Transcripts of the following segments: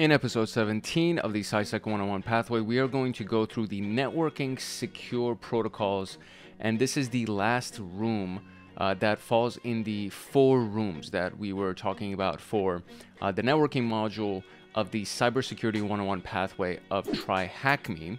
In episode 17 of the CySec 101 pathway, we are going to go through the networking secure protocols, and this is the last room that falls in the 4 rooms that we were talking about for the networking module of the cybersecurity 101 pathway of TryHackMe.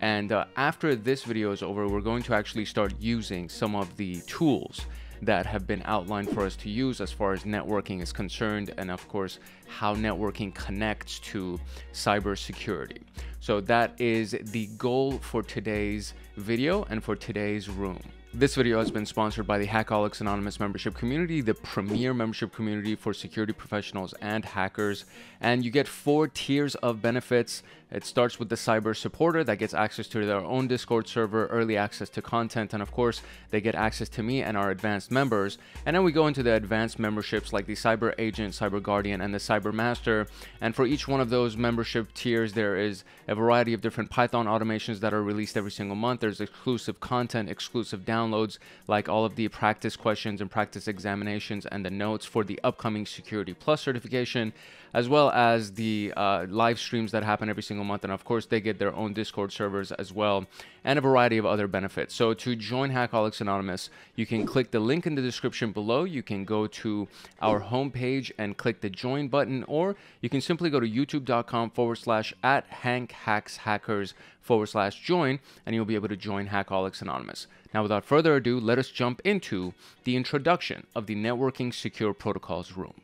And after this video is over, we're going to actually start using some of the tools that have been outlined for us to use as far as networking is concerned, and of course how networking connects to cybersecurity. So that is the goal for today's video and for today's room. This video has been sponsored by the Hackaholics Anonymous membership community, the premier membership community for security professionals and hackers. And you get 4 tiers of benefits. It starts with the cyber supporter that gets access to their own Discord server, early access to content, and of course, they get access to me and our advanced members. And then we go into the advanced memberships like the Cyber Agent, Cyber Guardian, and the Cyber Master. And for each one of those membership tiers, there is a variety of different Python automations that are released every single month. There's exclusive content, exclusive downloads, like all of the practice questions and practice examinations and the notes for the upcoming Security Plus certification, as well as the live streams that happen every single month. And of course, they get their own Discord servers as well, and a variety of other benefits. So to join Hackaholics Anonymous, you can click the link in the description below. You can go to our homepage and click the join button, or you can simply go to youtube.com/@HankHacksHackers/join, and you'll be able to join Hackaholics Anonymous. Now, without further ado, let us jump into the introduction of the Networking Secure Protocols room.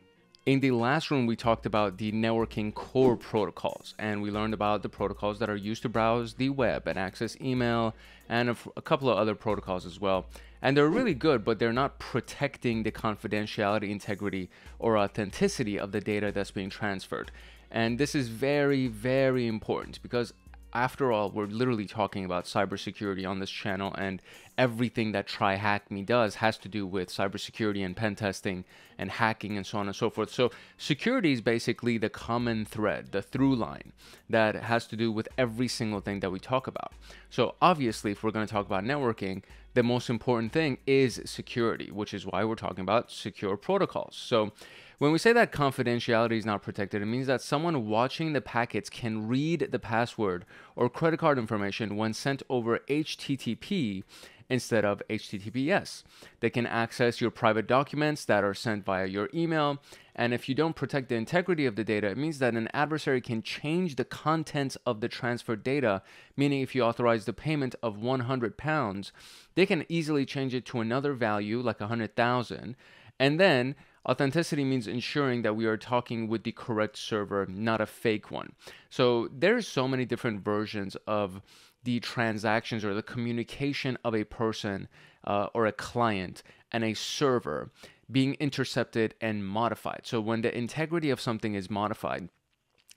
In the last room, we talked about the networking core protocols, and we learned about the protocols that are used to browse the web and access email, and a couple of other protocols as well. And they're really good, but they're not protecting the confidentiality, integrity, or authenticity of the data that's being transferred. And this is very, very important because after all, we're literally talking about cybersecurity on this channel, and everything that TryHackMe does has to do with cybersecurity and pen testing and hacking and so on and so forth. So security is basically the common thread, the through line that has to do with every single thing that we talk about. So obviously, if we're going to talk about networking, the most important thing is security, which is why we're talking about secure protocols. So when we say that confidentiality is not protected, it means that someone watching the packets can read the password or credit card information when sent over HTTP instead of HTTPS. They can access your private documents that are sent via your email. And if you don't protect the integrity of the data, it means that an adversary can change the contents of the transferred data, meaning if you authorize the payment of £100, they can easily change it to another value like 100,000. And then authenticity means ensuring that we are talking with the correct server, not a fake one. So there's so many different versions of the transactions or the communication of a person or a client and a server being intercepted and modified. So when the integrity of something is modified,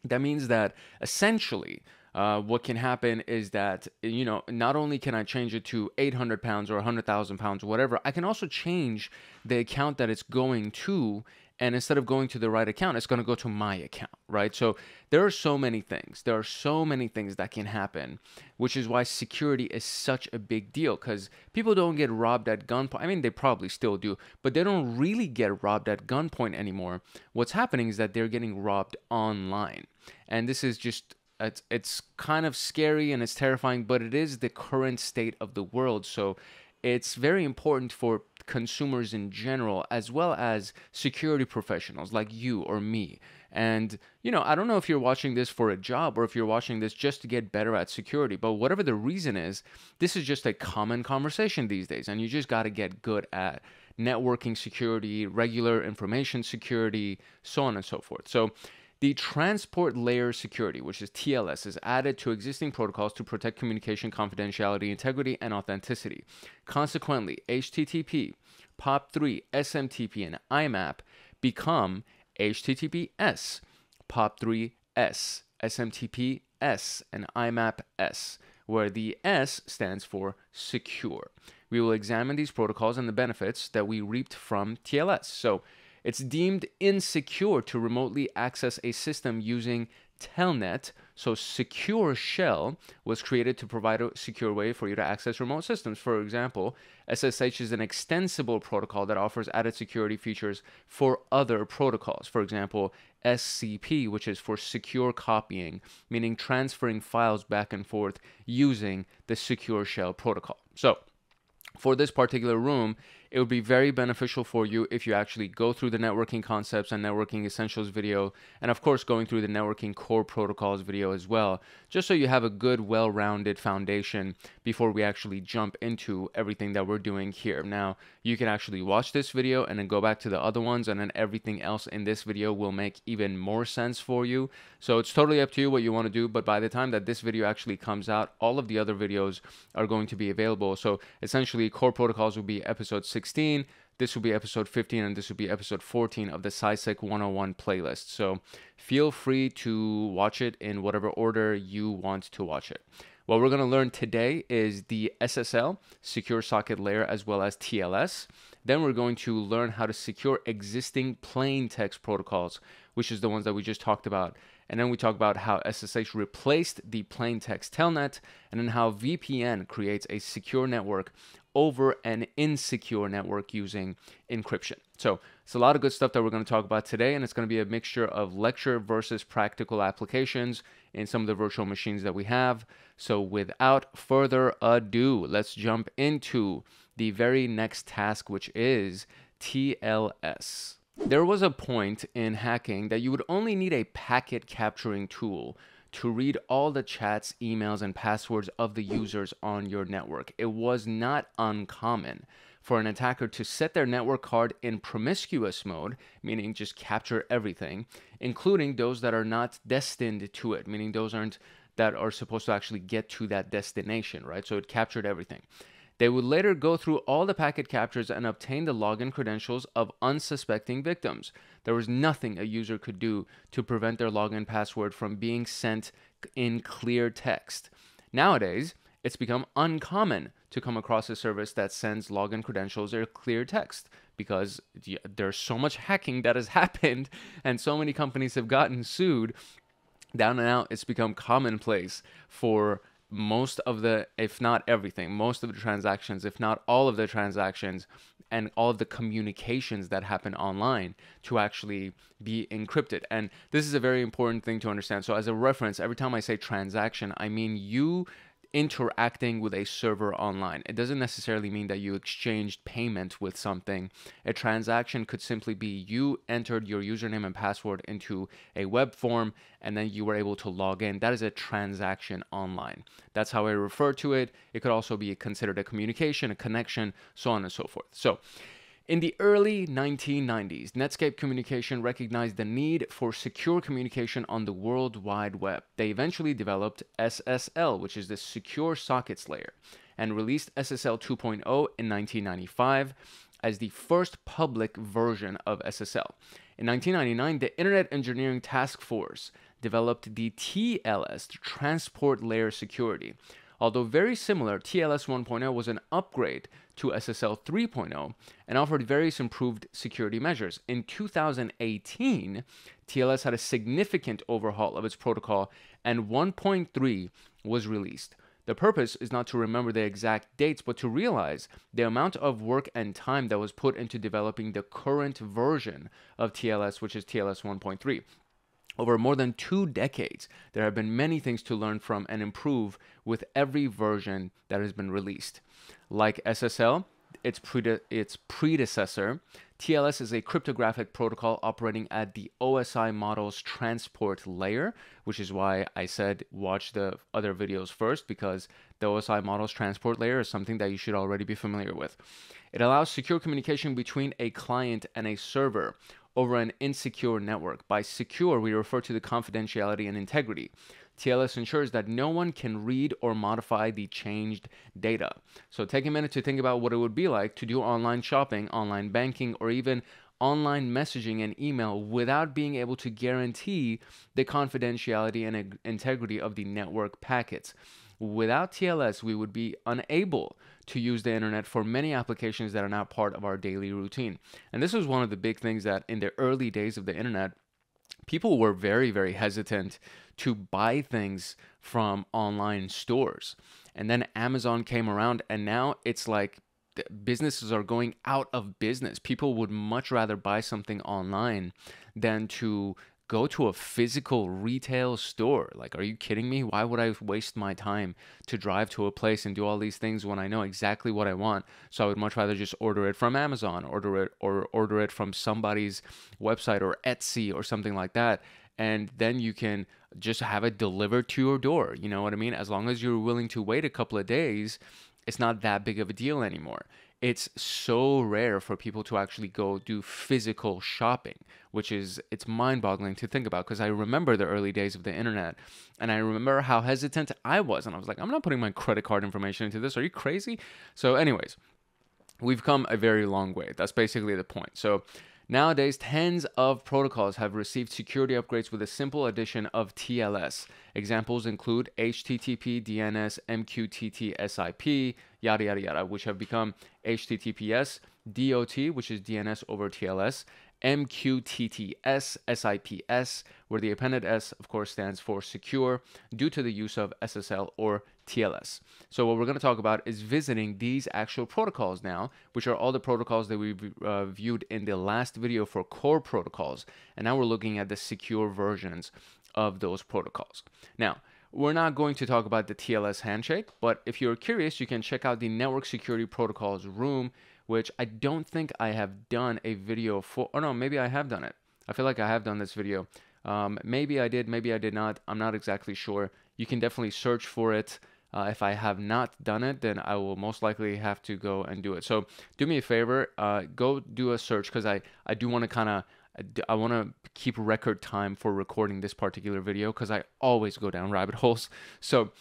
that means that essentially what can happen is that, you know, not only can I change it to 800 pounds or 100,000 pounds, whatever, I can also change the account that it's going to. And instead of going to the right account, it's going to go to my account, right? So there are so many things. There are so many things that can happen, which is why security is such a big deal, because people don't get robbed at gunpoint. I mean, they probably still do, but they don't really get robbed at gunpoint anymore. What's happening is that they're getting robbed online. And this is just, it's kind of scary and it's terrifying, but it is the current state of the world. So it's very important for consumers in general, as well as security professionals like you or me. And, you know, I don't know if you're watching this for a job or if you're watching this just to get better at security, but whatever the reason is, this is just a common conversation these days. And you just got to get good at networking security, regular information security, so on and so forth. So the transport layer security, which is TLS, is added to existing protocols to protect communication confidentiality, integrity, and authenticity. Consequently, HTTP, POP3, SMTP, and IMAP become HTTPS, POP3S, SMTPS, and IMAP-S, where the S stands for secure. We will examine these protocols and the benefits that we reaped from TLS. So It's deemed insecure to remotely access a system using Telnet. So Secure Shell was created to provide a secure way for you to access remote systems. For example, SSH is an extensible protocol that offers added security features for other protocols. For example, SCP, which is for secure copying, meaning transferring files back and forth using the Secure Shell protocol. So for this particular room, it would be very beneficial for you if you actually go through the networking concepts and networking essentials video, and of course going through the networking core protocols video as well, just so you have a good, well-rounded foundation before we actually jump into everything that we're doing here. Now, you can actually watch this video and then go back to the other ones, and then everything else in this video will make even more sense for you. So it's totally up to you what you want to do, but by the time that this video actually comes out, all of the other videos are going to be available. So essentially, core protocols will be episode 16, this will be episode 15, and this will be episode 14 of the CySec 101 playlist. So feel free to watch it in whatever order you want to watch it. What we're going to learn today is the SSL, Secure Socket Layer, as well as TLS. Then we're going to learn how to secure existing plain text protocols, which is the ones that we just talked about. And then we talk about how SSH replaced the plain text telnet, and then how VPN creates a secure network over an insecure network using encryption. So it's a lot of good stuff that we're going to talk about today, and it's going to be a mixture of lecture versus practical applications in some of the virtual machines that we have. So without further ado, let's jump into the very next task, which is TLS. There was a point in hacking that you would only need a packet capturing tool to read all the chats, emails, and passwords of the users on your network. It was not uncommon for an attacker to set their network card in promiscuous mode, meaning just capture everything, including those that are not destined to it, meaning those that are supposed to actually get to that destination, right? So it captured everything. They would later go through all the packet captures and obtain the login credentials of unsuspecting victims. There was nothing a user could do to prevent their login password from being sent in clear text. Nowadays, it's become uncommon to come across a service that sends login credentials or clear text because there's so much hacking that has happened and so many companies have gotten sued. Down and out, it's become commonplace for most of the, if not everything, most of the transactions, if not all of the transactions, and all of the communications that happen online to actually be encrypted. And this is a very important thing to understand. So as a reference, every time I say transaction, I mean you interacting with a server online. It doesn't necessarily mean that you exchanged payment with something. A transaction could simply be you entered your username and password into a web form and then you were able to log in. That is a transaction online. That's how I refer to it. It could also be considered a communication, a connection, so on and so forth. So in the early 1990s, Netscape Communication recognized the need for secure communication on the World Wide Web. They eventually developed SSL, which is the Secure Sockets Layer, and released SSL 2.0 in 1995 as the first public version of SSL. In 1999, the Internet Engineering Task Force developed the TLS, Transport Layer Security. Although very similar, TLS 1.0 was an upgrade to SSL 3.0 and offered various improved security measures. In 2018, TLS had a significant overhaul of its protocol and 1.3 was released. The purpose is not to remember the exact dates, but to realize the amount of work and time that was put into developing the current version of TLS, which is TLS 1.3. Over more than 2 decades, there have been many things to learn from and improve with every version that has been released. Like SSL, its predecessor, TLS is a cryptographic protocol operating at the OSI model's transport layer, which is why I said watch the other videos first, because the OSI model's transport layer is something that you should already be familiar with. It allows secure communication between a client and a server over an insecure network. By secure, we refer to the confidentiality and integrity. TLS ensures that no one can read or modify the changed data. So take a minute to think about what it would be like to do online shopping, online banking, or even online messaging and email without being able to guarantee the confidentiality and integrity of the network packets. Without TLS, we would be unable to use the internet for many applications that are now part of our daily routine. And this was one of the big things that in the early days of the internet, people were very, very hesitant to buy things from online stores. And then Amazon came around, and now it's like businesses are going out of business. People would much rather buy something online than to go to a physical retail store. Like, are you kidding me? Why would I waste my time to drive to a place and do all these things when I know exactly what I want? So I would much rather just order it from Amazon, order it from somebody's website or Etsy or something like that. And then you can just have it delivered to your door. You know what I mean? As long as you're willing to wait a couple of days, it's not that big of a deal anymore. It's so rare for people to actually go do physical shopping, it's mind-boggling to think about, because I remember the early days of the internet, and I remember how hesitant I was, and I was like, I'm not putting my credit card information into this. Are you crazy? So anyways, we've come a very long way. That's basically the point. So nowadays, tens of protocols have received security upgrades with a simple addition of TLS. Examples include HTTP, DNS, MQTT, SIP, yada, yada, yada, which have become HTTPS, DOT, which is DNS over TLS, MQTTS, SIPS, where the appended S, of course, stands for secure due to the use of SSL or TLS. So what we're going to talk about is visiting these actual protocols now, which are all the protocols that we viewed in the last video for core protocols. And now we're looking at the secure versions of those protocols. Now, we're not going to talk about the TLS handshake, but if you're curious, you can check out the Network Security Protocols room, which I don't think I have done a video for. Oh no, maybe I have done it. I feel like I have done this video. Maybe I did, maybe I did not. I'm not exactly sure. You can definitely search for it. If I have not done it, then I will most likely have to go and do it. So do me a favor, go do a search, because I do want to I want to keep record time for recording this particular video, because I always go down rabbit holes. So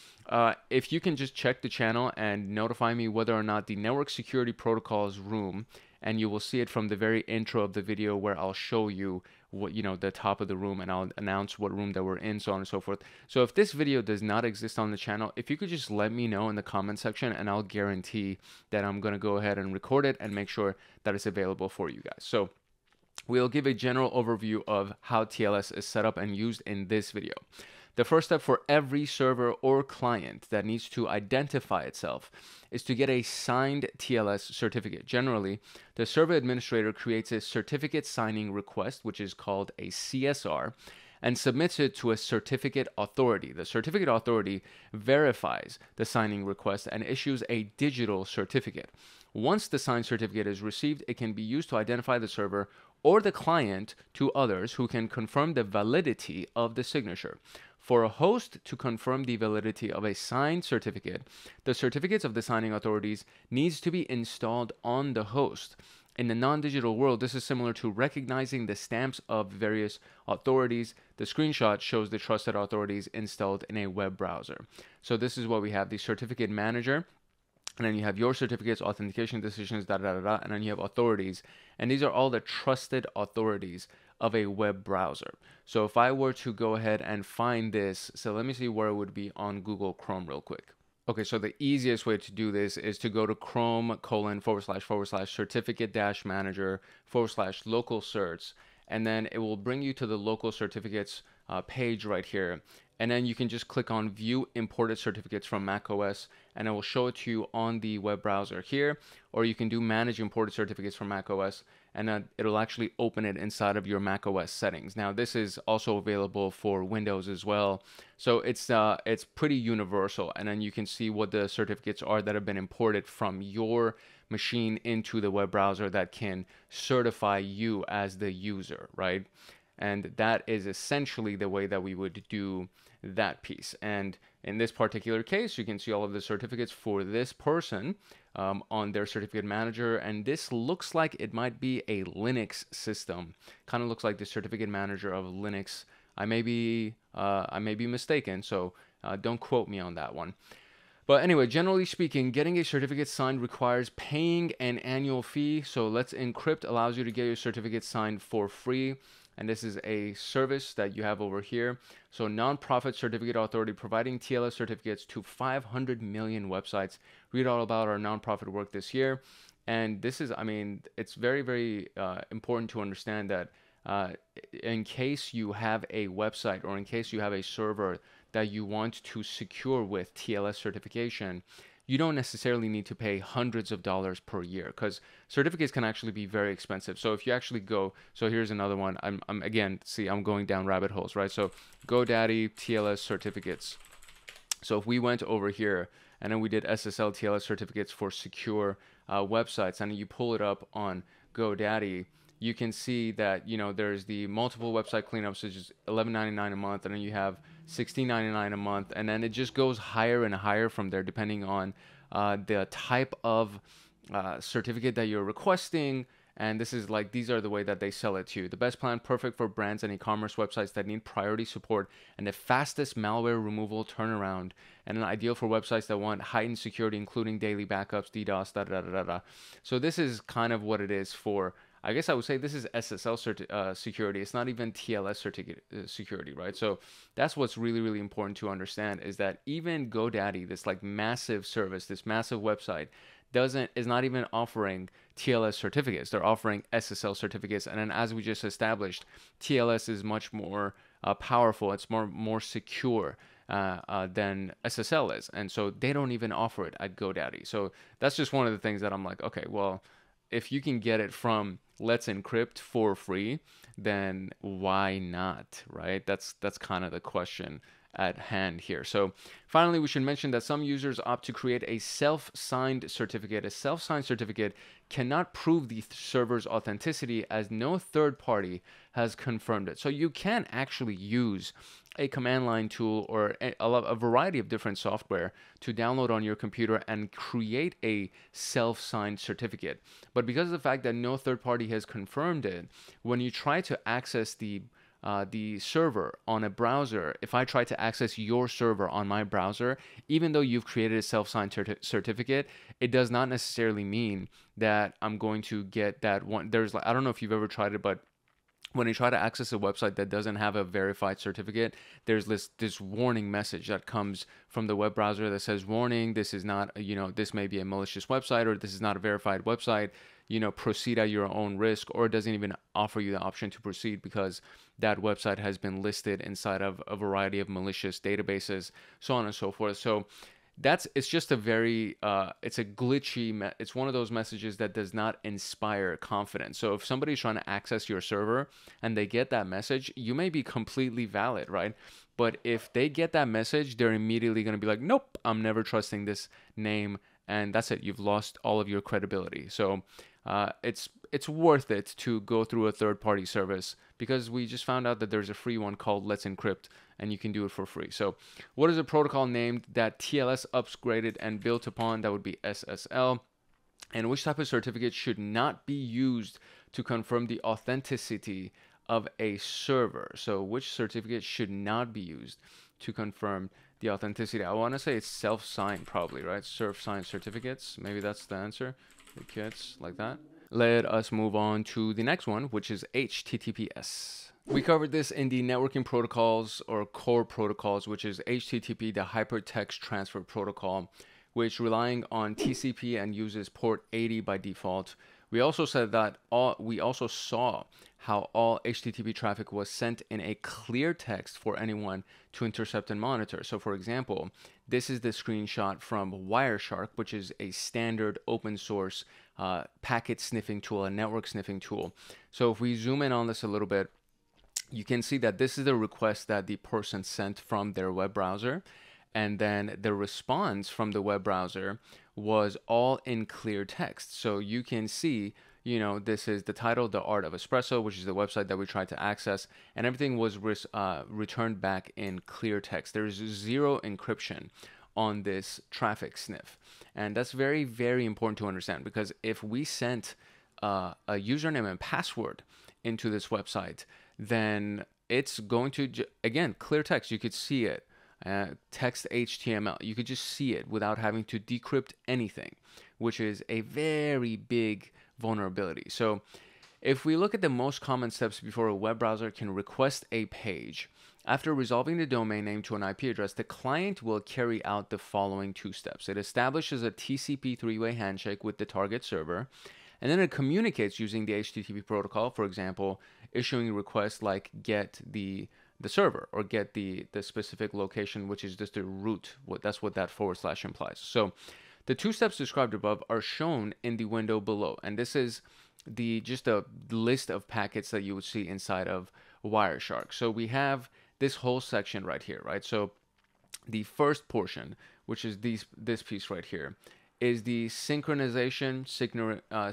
if you can just check the channel and notify me whether or not the Network Security Protocols room, and you will see it from the very intro of the video where I'll show you what, the top of the room, and I'll announce what room that we're in, so on and so forth. So if this video does not exist on the channel, if you could just let me know in the comment section, and I'll guarantee that I'm going to go ahead and record it and make sure that it's available for you guys. So we'll give a general overview of how TLS is set up and used in this video. The first step for every server or client that needs to identify itself is to get a signed TLS certificate. Generally, the server administrator creates a certificate signing request, which is called a CSR, and submits it to a certificate authority. The certificate authority verifies the signing request and issues a digital certificate. Once the signed certificate is received, it can be used to identify the server or the client to others who can confirm the validity of the signature. For a host to confirm the validity of a signed certificate, the certificates of the signing authorities needs to be installed on the host. In the non-digital world, this is similar to recognizing the stamps of various authorities. The screenshot shows the trusted authorities installed in a web browser. So this is what we have: the certificate manager, and then you have your certificates, authentication decisions, and then you have authorities. And these are all the trusted authorities of a web browser. So if I were to go ahead and find this, so let me see where it would be on Google Chrome real quick. Okay, so the easiest way to do this is to go to chrome://certificate-manager/local certs, and then it will bring you to the local certificates page right here. And then you can just click on View Imported Certificates from macOS, and it will show it to you on the web browser here. Or you can do Manage Imported Certificates from macOS, and then it'll actually open it inside of your macOS settings. Now, this is also available for Windows as well. So it's pretty universal. And then you can see what the certificates are that have been imported from your machine into the web browser that can certify you as the user, right? And that is essentially the way that we would do that piece. And in this particular case, you can see all of the certificates for this person on their certificate manager. And this looks like it might be a Linux system. Kind of looks like the certificate manager of Linux. I may be mistaken, so don't quote me on that one. But anyway, generally speaking, getting a certificate signed requires paying an annual fee. So Let's Encrypt allows you to get your certificate signed for free. and this is a service that you have over here. So Nonprofit Certificate Authority providing TLS certificates to 500 million websites. Read all about our nonprofit work this year. And this is, I mean, it's very, very important to understand that in case you have a website or in case you have a server that you want to secure with TLS certification, you don't necessarily need to pay hundreds of dollars per year, because certificates can actually be very expensive. So if you actually go, so here's another one. I'm again, see, I'm going down rabbit holes, right? So GoDaddy TLS certificates. So if we went over here and then we did SSL TLS certificates for secure websites, and you pull it up on GoDaddy, you can see that, you know, there's the multiple website cleanups, which is $11.99 a month, and then you have $16.99 a month, and then it just goes higher and higher from there depending on the type of certificate that you're requesting. And this is like, these are the way that they sell it to you. The best plan, perfect for brands and e-commerce websites that need priority support and the fastest malware removal turnaround, and an ideal for websites that want heightened security, including daily backups, DDoS, da da da da da. So this is kind of what it is for. I guess I would say this is SSL security. It's not even TLS security, right? So that's what's really, really important to understand, is that even GoDaddy, this like massive service, this massive website, is not even offering TLS certificates. They're offering SSL certificates. And then, as we just established, TLS is much more powerful. It's more secure than SSL is. And so they don't even offer it at GoDaddy. So that's just one of the things that I'm like, okay, well, if you can get it from Let's Encrypt for free, then why not, right? That's kind of the question at hand here. So finally, we should mention that some users opt to create a self-signed certificate. A self-signed certificate cannot prove the server's authenticity, as no third party has confirmed it. So you can actually use a command line tool or a variety of different software to download on your computer and create a self-signed certificate. But because of the fact that no third party has confirmed it, when you try to access the server on a browser, if I try to access your server on my browser, even though you've created a self-signed certificate, it does not necessarily mean that I'm going to get that one. There's like, I don't know if you've ever tried it, but when you try to access a website that doesn't have a verified certificate, there's this warning message that comes from the web browser that says, warning, this is not, you know, this may be a malicious website, or this is not a verified website, you know, proceed at your own risk, or it doesn't even offer you the option to proceed because that website has been listed inside of a variety of malicious databases, so on and so forth. So it's just a very, it's a glitchy, it's one of those messages that does not inspire confidence. So if somebody's trying to access your server and they get that message, you may be completely valid, right? But if they get that message, they're immediately going to be like, nope, I'm never trusting this name. And that's it. You've lost all of your credibility. So it's worth it to go through a third-party service, because we just found out that there's a free one called Let's Encrypt, and you can do it for free. So what is a protocol named that TLS upgraded and built upon? That would be SSL. And which type of certificate should not be used to confirm the authenticity of a server? So which certificate should not be used to confirm the authenticity? I want to say it's self-signed probably, right? Self-signed certificates. Maybe that's the answer. The kits like that. Let us move on to the next one, which is HTTPS. We covered this in the networking protocols or core protocols, which is HTTP, the Hypertext Transfer Protocol, which relying on TCP and uses port 80 by default. We also said that we also saw how all HTTP traffic was sent in a clear text for anyone to intercept and monitor. So for example, this is the screenshot from Wireshark, which is a standard open source packet sniffing tool, a network sniffing tool. So if we zoom in on this a little bit, you can see that this is the request that the person sent from their web browser. And then the response from the web browser was all in clear text. So you can see, you know, this is the title, The Art of Espresso, which is the website that we tried to access, and everything was returned back in clear text. There's zero encryption on this traffic sniff. And that's very, very important to understand, because if we sent a username and password into this website, then it's going to, again, clear text, you could see it. Text HTML, you could just see it without having to decrypt anything, which is a very big vulnerability. So If we look at the most common steps before a web browser can request a page, after resolving the domain name to an IP address, the client will carry out the following 2 steps. It establishes a TCP three-way handshake with the target server, and then it communicates using the HTTP protocol, for example, issuing requests like get the server or get the specific location, which is just the root. That's what that / implies. So the 2 steps described above are shown in the window below, and this is just a list of packets that you would see inside of Wireshark. So we have this whole section right here, right? So the first portion, which is this piece right here, is the synchronization.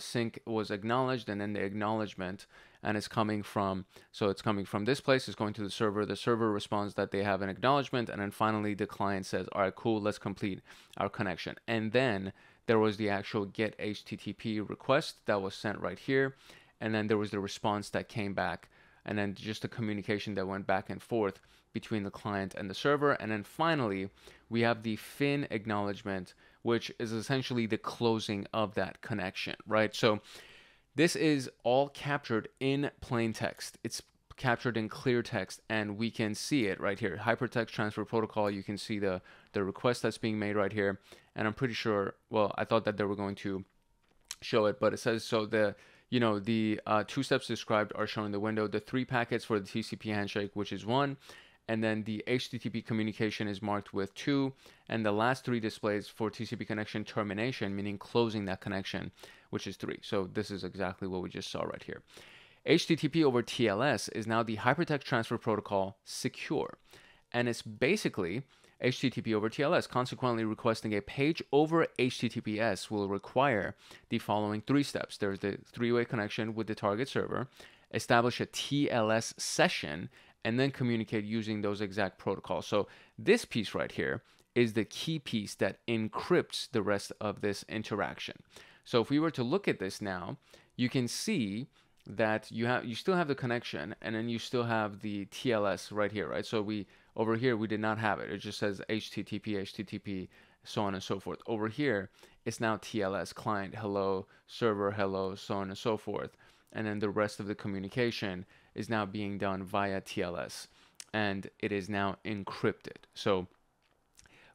Sync was acknowledged, and then the acknowledgement, and it's coming from, so it's coming from this place, it's going to the server responds that they have an acknowledgement, and then finally the client says, all right, cool, let's complete our connection. And then there was the actual get HTTP request that was sent right here, and then there was the response that came back, and then just the communication that went back and forth between the client and the server. And then finally, we have the FIN acknowledgement, which is essentially the closing of that connection, right? So this is all captured in plain text. It's captured in clear text, and we can see it right here. Hypertext Transfer Protocol, you can see the request that's being made right here. And I'm pretty sure, well, I thought that they were going to show it, but it says, so the 2 steps described are shown in the window. The 3 packets for the TCP handshake, which is 1, and then the HTTP communication is marked with 2, and the last 3 displays for TCP connection termination, meaning closing that connection, which is 3. So this is exactly what we just saw right here. HTTP over TLS is now the Hypertext Transfer Protocol secure, and it's basically HTTP over TLS. Consequently, requesting a page over HTTPS will require the following 3 steps. There's the 3-way connection with the target server, establish a TLS session, and then communicate using those exact protocols. So this piece right here is the key piece that encrypts the rest of this interaction. So if we were to look at this now, you can see that you still have the connection, and then you still have the TLS right here, right? So over here we did not have it. It just says HTTP, so on and so forth. Over here, it's now TLS, client, hello, server, hello, so on and so forth. And then the rest of the communication is now being done via TLS, and it is now encrypted. So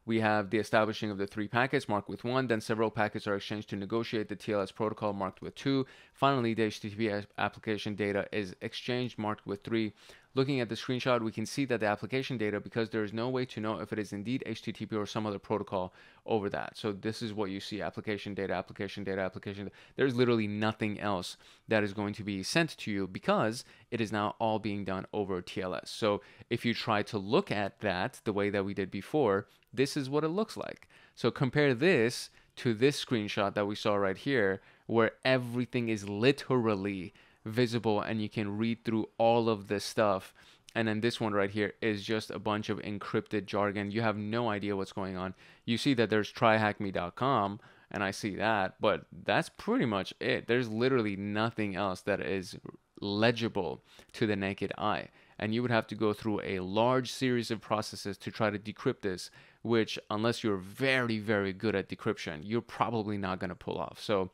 we have the establishing of the 3 packets marked with 1, then several packets are exchanged to negotiate the TLS protocol marked with 2. Finally, the HTTP application data is exchanged marked with 3. Looking at the screenshot, we can see that the application data, because there is no way to know if it is indeed HTTP or some other protocol over that. So this is what you see: application data, application data, application data. There's literally nothing else that is going to be sent to you, because it is now all being done over TLS. So if you try to look at that the way that we did before, this is what it looks like. So compare this to this screenshot that we saw right here, where everything is literally visible and you can read through all of this stuff. And then this one right here is just a bunch of encrypted jargon. You have no idea what's going on. You see that there's TryHackMe.com, and I see that, but that's pretty much it. There's literally nothing else that is legible to the naked eye. And you would have to go through a large series of processes to try to decrypt this, which, unless you're very, very good at decryption, you're probably not going to pull off. So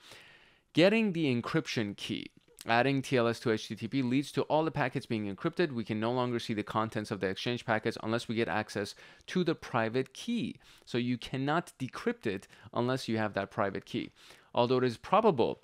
getting the encryption key, adding TLS to HTTP, leads to all the packets being encrypted. We can no longer see the contents of the exchange packets unless we get access to the private key. So you cannot decrypt it unless you have that private key. Although it is improbable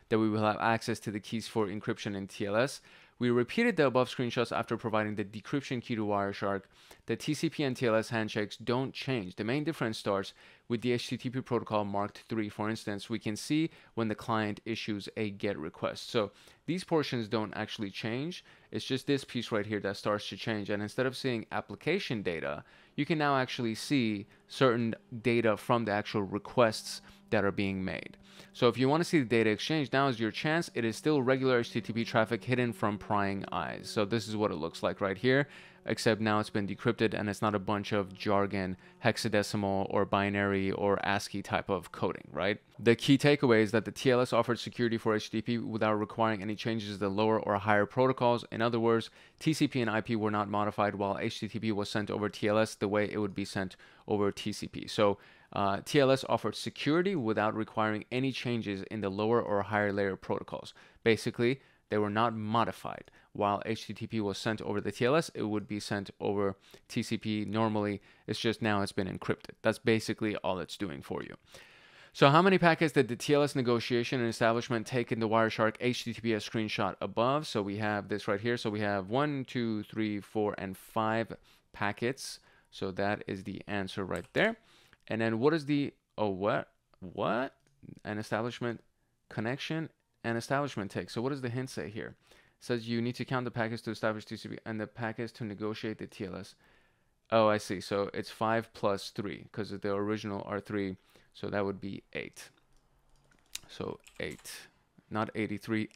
that we will have access to the keys for encryption in TLS, we repeated the above screenshots after providing the decryption key to Wireshark. The TCP and TLS handshakes don't change. The main difference starts with the HTTP protocol marked 3. For instance, we can see when the client issues a GET request. So these portions don't actually change. It's just this piece right here that starts to change. And instead of seeing application data, you can now actually see certain data from the actual requests that are being made. So if you want to see the data exchange, now is your chance. It is still regular HTTP traffic hidden from prying eyes. So this is what it looks like right here. except now it's been decrypted and it's not a bunch of jargon, hexadecimal or binary or ASCII type of coding, right? The key takeaway is that the TLS offered security for HTTP without requiring any changes to the lower or higher protocols. In other words, TCP and IP were not modified while HTTP was sent over TLS the way it would be sent over TCP. So TLS offered security without requiring any changes in the lower or higher layer protocols. Basically, they were not modified. While HTTP was sent over the TLS, it would be sent over TCP normally. It's just now it's been encrypted. That's basically all it's doing for you. So how many packets did the TLS negotiation and establishment take in the Wireshark HTTPS screenshot above? So we have this right here. So we have 1, 2, 3, 4, and 5 packets. So that is the answer right there. And then what is the, what? An establishment connection and establishment take. So what does the hint say here? It says you need to count the packets to establish TCP and the packets to negotiate the TLS. Oh, I see. So it's 5 plus 3 because the original are 3. So that would be 8. So 8, not 83.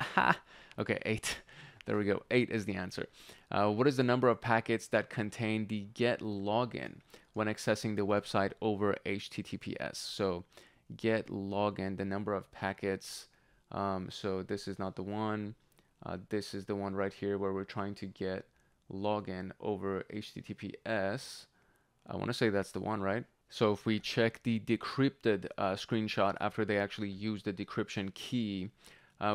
Okay, 8. There we go. 8 is the answer. What is the number of packets that contain the get login when accessing the website over HTTPS? So get login, the number of packets. So this is not the one. This is the one right here where we're trying to get login over HTTPS. I want to say that's the one, right? So if we check the decrypted screenshot after they actually use the decryption key,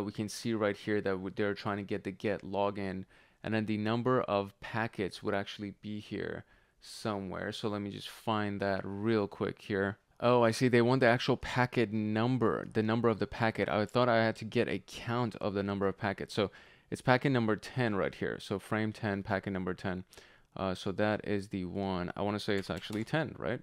we can see right here that they're trying to get the get login, and then the number of packets would actually be here somewhere. So let me just find that real quick here. Oh, I see. They want the actual packet number, the number of the packet. I thought I had to get a count of the number of packets. So it's packet number 10 right here. So frame 10, packet number 10. So that is the one. I want to say it's actually 10, right?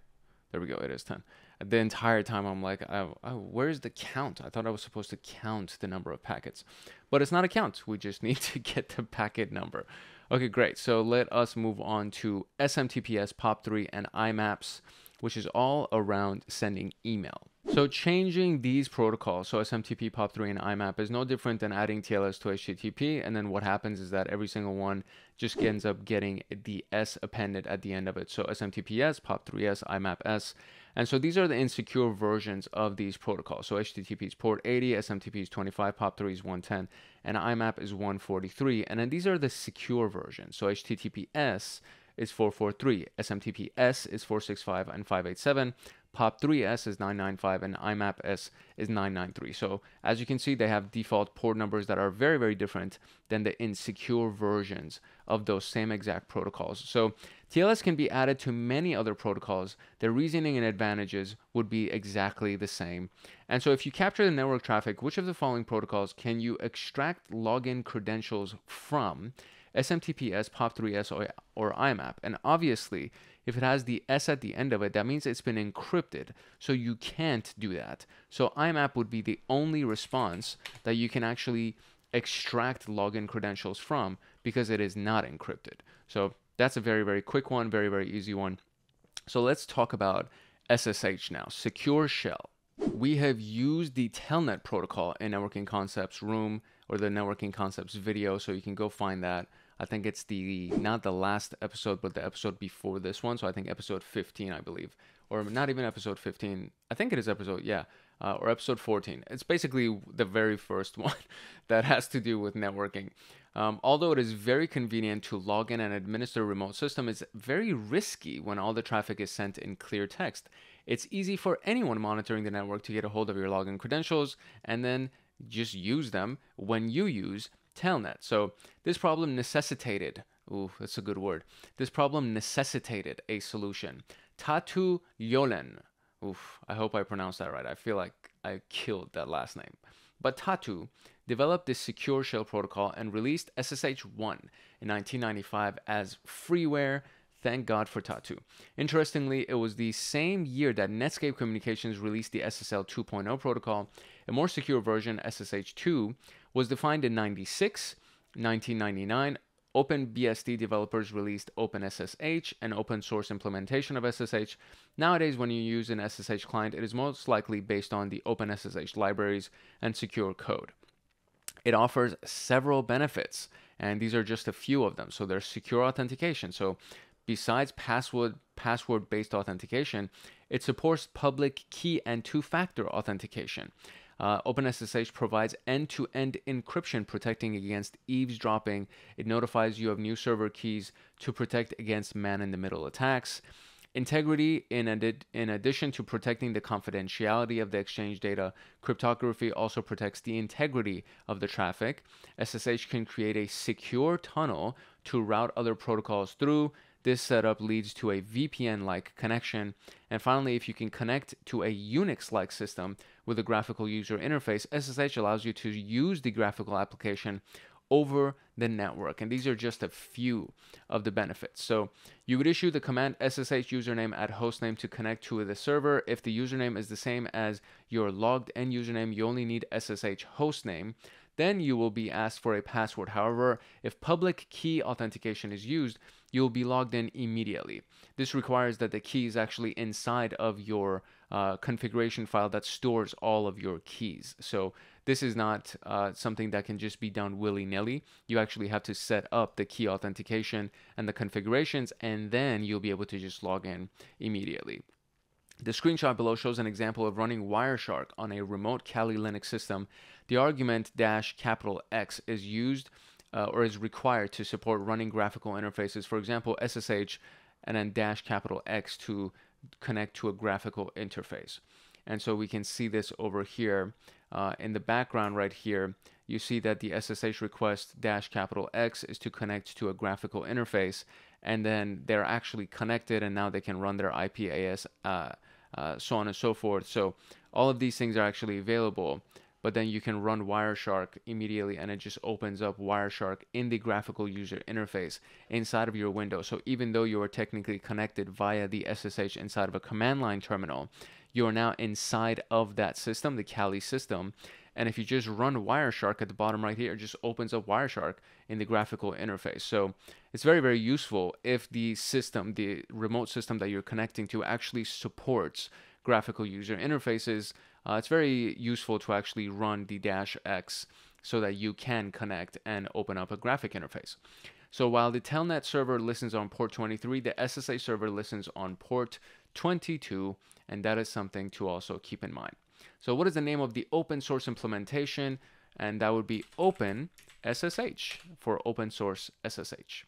There we go. It is 10. The entire time I'm like, where's the count? I thought I was supposed to count the number of packets, but it's not a count. We just need to get the packet number. Okay, great. So let us move on to SMTPS, POP3, and IMAPS, which is all around sending email. So changing these protocols, so SMTP, POP3, and IMAP, is no different than adding TLS to HTTP. And then what happens is that every single one just ends up getting the S appended at the end of it. So SMTPS, POP3S, IMAPS. And so these are the insecure versions of these protocols. So HTTP is port 80, SMTP is 25, POP3 is 110, and IMAP is 143. And then these are the secure versions. So HTTPS is 443, SMTPS is 465 and 587, POP3S is 995, and IMAPS is 993. So as you can see, they have default port numbers that are very, very different than the insecure versions of those same exact protocols. So TLS can be added to many other protocols. The reasoning and advantages would be exactly the same. And so if you capture the network traffic, which of the following protocols can you extract login credentials from? SMTPS, POP3S, or IMAP. And obviously, if it has the S at the end of it, that means it's been encrypted. So you can't do that. So IMAP would be the only response that you can actually extract login credentials from because it is not encrypted. So that's a very, very quick one, very, very easy one. So let's talk about SSH now, Secure Shell. We have used the Telnet protocol in Networking Concepts room or the Networking Concepts video, so you can go find that. I think it's not the last episode, but the episode before this one. So I think episode 15, I believe, or not even episode 15. I think it is episode, yeah, or episode 14. It's basically the very first one that has to do with networking. Although it is very convenient to log in and administer a remote system, it's very risky when all the traffic is sent in clear text. It's easy for anyone monitoring the network to get a hold of your login credentials and then just use them when you use Telnet. So this problem necessitated, that's a good word. This problem necessitated a solution. Tatu Yolen, I hope I pronounced that right. I feel like I killed that last name. But Tatu developed this secure shell protocol and released SSH-1 in 1995 as freeware. Thank God for Tatu. Interestingly, it was the same year that Netscape Communications released the SSL 2.0 protocol. A more secure version, SSH-2, was defined in 96, 1999. OpenBSD developers released OpenSSH, an open source implementation of SSH. Nowadays, when you use an SSH client, it is most likely based on the OpenSSH libraries and secure code. It offers several benefits, and these are just a few of them. So there's secure authentication. So besides password-based authentication, it supports public key and two-factor authentication. OpenSSH provides end-to-end encryption, protecting against eavesdropping. It notifies you of new server keys to protect against man-in-the-middle attacks. Integrity, in addition to protecting the confidentiality of the exchange data, cryptography also protects the integrity of the traffic. SSH can create a secure tunnel to route other protocols through. This setup leads to a VPN-like connection. And finally, if you can connect to a Unix-like system with a graphical user interface, SSH allows you to use the graphical application over the network. And these are just a few of the benefits. So you would issue the command SSH username at hostname to connect to the server. If the username is the same as your logged in username, you only need SSH hostname. Then you will be asked for a password. However, if public key authentication is used, you'll be logged in immediately. This requires that the key is actually inside of your configuration file that stores all of your keys. So this is not something that can just be done willy-nilly. You actually have to set up the key authentication and the configurations, and then you'll be able to just log in immediately. The screenshot below shows an example of running Wireshark on a remote Kali Linux system. The argument -X is used or is required to support running graphical interfaces. For example, SSH and then -X to connect to a graphical interface. And so we can see this over here in the background right here. You see that the SSH request -X is to connect to a graphical interface, and then they're actually connected, and now they can run their IPAS, so on and so forth. So all of these things are actually available, but then you can run Wireshark immediately, and it just opens up Wireshark in the graphical user interface inside of your window. So even though you are technically connected via the SSH inside of a command line terminal, you are now inside of that system, the Kali system. And if you just run Wireshark at the bottom right here, it just opens up Wireshark in the graphical interface. So it's very, very useful if the system, the remote system that you're connecting to, actually supports graphical user interfaces. It's very useful to actually run the -X so that you can connect and open up a graphic interface. So while the Telnet server listens on port 23, the SSH server listens on port 22, and that is something to also keep in mind. So what is the name of the open source implementation? And that would be OpenSSH for open source SSH.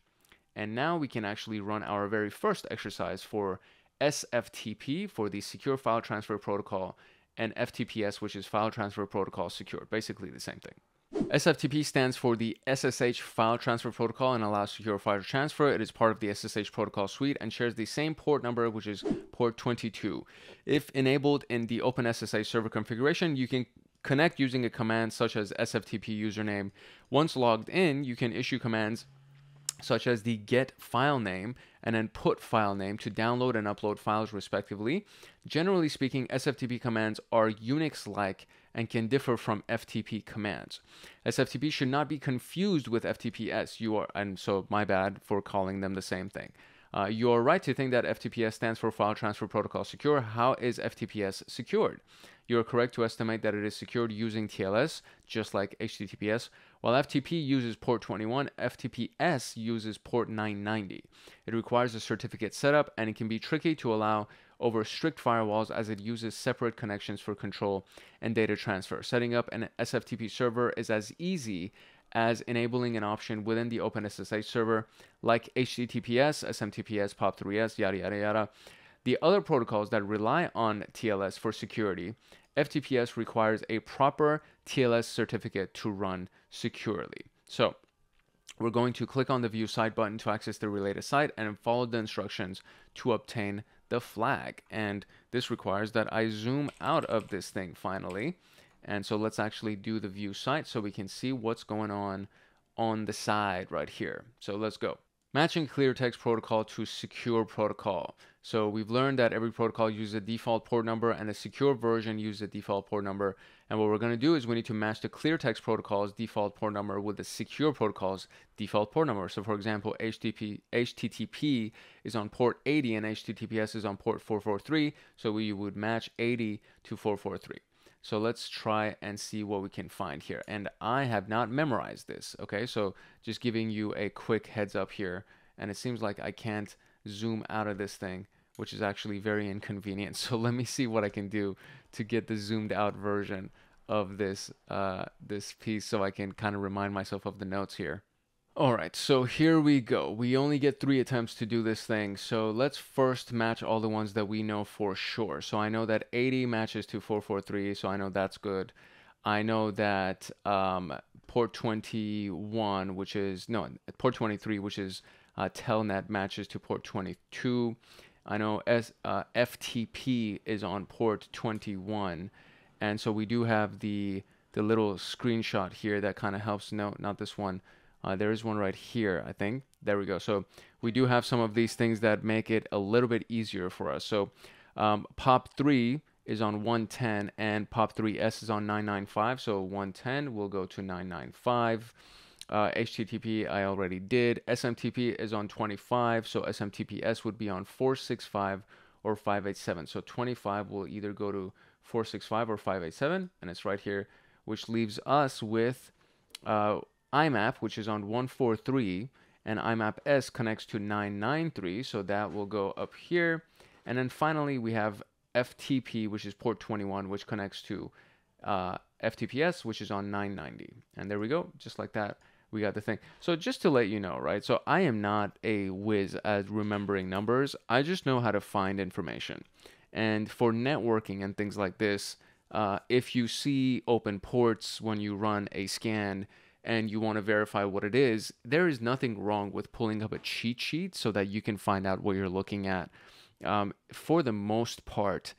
And now we can actually run our very first exercise for SFTP for the Secure File Transfer Protocol, and FTPS, which is File Transfer Protocol Secure, basically the same thing. SFTP stands for the SSH File Transfer Protocol and allows secure file transfer. It is part of the SSH protocol suite and shares the same port number, which is port 22. If enabled in the OpenSSH server configuration, you can connect using a command such as SFTP username. Once logged in, you can issue commands such as the get file name and then put file name to download and upload files respectively. Generally speaking, SFTP commands are Unix-like and can differ from FTP commands. SFTP should not be confused with FTPS. And so my bad for calling them the same thing. You are right to think that FTPS stands for File Transfer Protocol Secure. How is FTPS secured? You are correct to estimate that it is secured using TLS, just like HTTPS. While FTP uses port 21, FTPS uses port 990. It requires a certificate setup, and it can be tricky to allow over strict firewalls as it uses separate connections for control and data transfer. Setting up an SFTP server is as easy as enabling an option within the OpenSSH server like HTTPS, SMTPS, POP3S, yada, yada, yada. The other protocols that rely on TLS for security, FTPS requires a proper TLS certificate to run securely. So we're going to click on the View Site button to access the related site and follow the instructions to obtain the flag. And this requires that I zoom out of this thing finally. And so let's actually do the View Site so we can see what's going on the side right here. So let's go. Matching clear text protocol to secure protocol. So we've learned that every protocol uses a default port number and a secure version uses a default port number. And what we're going to do is we need to match the clear text protocol's default port number with the secure protocol's default port number. So for example, HTTP is on port 80 and HTTPS is on port 443. So we would match 80 to 443. So let's try and see what we can find here. And I have not memorized this, okay? So just giving you a quick heads up here. And it seems like I can't zoom out of this thing, which is actually very inconvenient. So let me see what I can do to get the zoomed out version of this this piece so I can kind of remind myself of the notes here. All right, so here we go. We only get 3 attempts to do this thing. So let's first match all the ones that we know for sure. So I know that 80 matches to 443, so I know that's good. I know that port 21, which is, no, port 23, which is Telnet, matches to port 22. I know FTP is on port 21. And so we do have the little screenshot here that kind of helps. No, not this one. There is one right here, I think. There we go. So we do have some of these things that make it a little bit easier for us. So POP3 is on 110 and POP3S is on 995. So 110 will go to 995. HTTP I already did. SMTP is on 25. So SMTPS would be on 465 or 587. So 25 will either go to 465 or 587. And it's right here, which leaves us with IMAP, which is on 143, and IMAPS connects to 993, so that will go up here. And then finally, we have FTP, which is port 21, which connects to FTPS, which is on 990. And there we go, just like that, we got the thing. So just to let you know, right, so I am not a whiz at remembering numbers. I just know how to find information. And for networking and things like this, if you see open ports when you run a scan, and you want to verify what it is, there is nothing wrong with pulling up a cheat sheet so that you can find out what you're looking at. For the most part,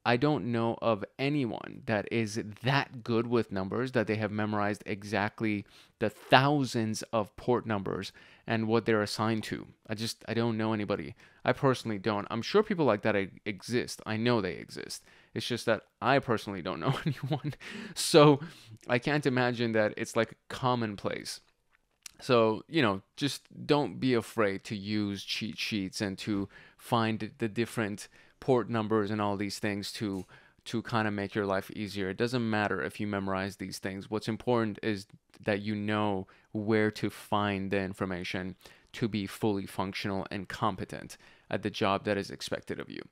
I don't know of anyone that is that good with numbers that they have memorized exactly the thousands of port numbers and what they're assigned to. I don't know anybody. I personally don't. I'm sure people like that exist. I know they exist. It's just that I personally don't know anyone. So I can't imagine that it's like commonplace. So, you know, just don't be afraid to use cheat sheets and to find the different port numbers and all these things to kind of make your life easier. It doesn't matter if you memorize these things. What's important is that you know where to find the information to be fully functional and competent at the job that is expected of you.